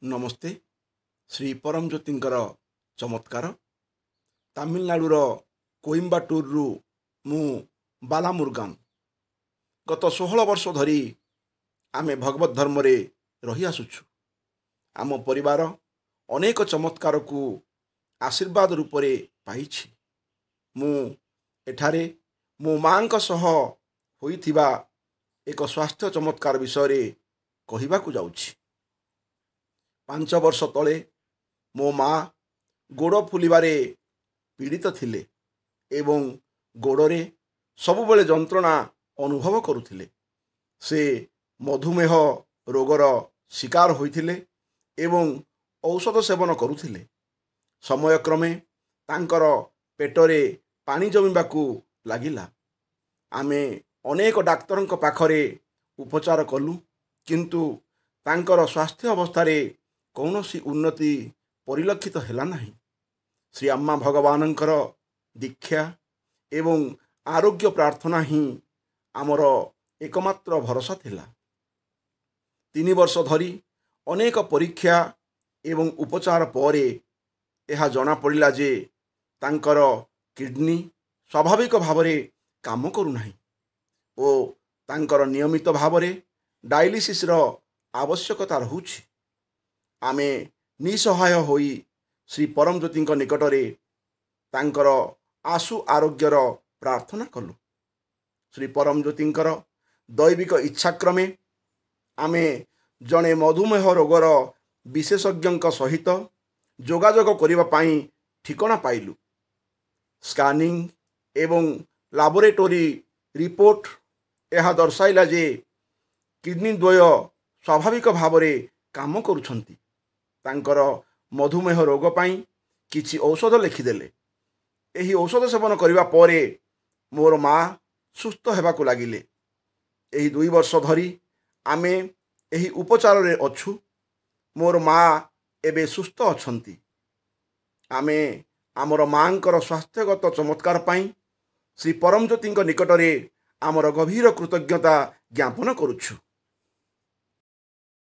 नमस्ते। श्री परम ज्योतिंकर चमत्कार तामिलनाडुर कोइंबाटूरु मु बालामुरुगान गत 16 वर्ष धरी आमे भगवत धर्म रे रही आसुछु। आम परिवार अनेक चमत्कार को आशीर्वाद रूप रे पाइछि। मु एठारे मो मांक सह होइथिबा एक स्वास्थ्य चमत्कार विषय रे कहिबा को जाउछि। 5 वर्ष तले मो माँ गोड़ फुलिबारे पीड़ित थिले एवं गोड़े सबुबले जंत्रणा अनुभव करुथिले। से मधुमेह रोगर शिकार होइथिले एवं औषध सेवन करुथिले। समय क्रमे तांकर पेटरे पानी जमिबाकू लागिला। आमे अनेक डाक्तरंक पाखरे उपचार कलु, किंतु तांकर स्वास्थ्य अवस्थारे कौनसी उन्नति परिलक्षित हेला नहीं। श्री अम्मा भगवानंकर दीक्षा एवं आरोग्य प्रार्थना ही आमर एकमात्र भरोसा थिला। 3 वर्ष धरी अनेक परीक्षा एवं उपचार परे यह जना पड़िला जे तांकर किडनी स्वाभाविक भावरे काम करू नाही ओ तांकर नियमित भावरे डायलिसिस रो आवश्यकता रहुछि। आमे निसहाय होई श्री परम ज्योतिंक निकटरे तांकर आशु आरोग्यर प्रार्थना कलु। श्री परम ज्योतिंकर दैविक इच्छाक्रमे आमे जणे मधुमेह रोगर विशेषज्ञ सहित जोगाजोग करिबा पाई ठिकना पाइलु। स्कानिंग एवं लैबोरेटरी रिपोर्ट यह दर्शाइला जे किडनी द्वय स्वाभाविक भावरे काम करुछंती। तांकर मधुमेह रोग पाई किछि औषध लिखिदेले। एही औषध सेवन करिबा परे मोर माँ सुस्थ हेबाकू लागिले। एही 2 वर्ष धरी आमे एही उपचार रे अछु। मोर माँ एबे सुस्थ अछंती। आमे आमर मांकर स्वास्थ्यगत चमत्कार पाई श्री परम ज्योतिंक निकटरे आमर गभीर कृतज्ञता ज्ञापन करुछु।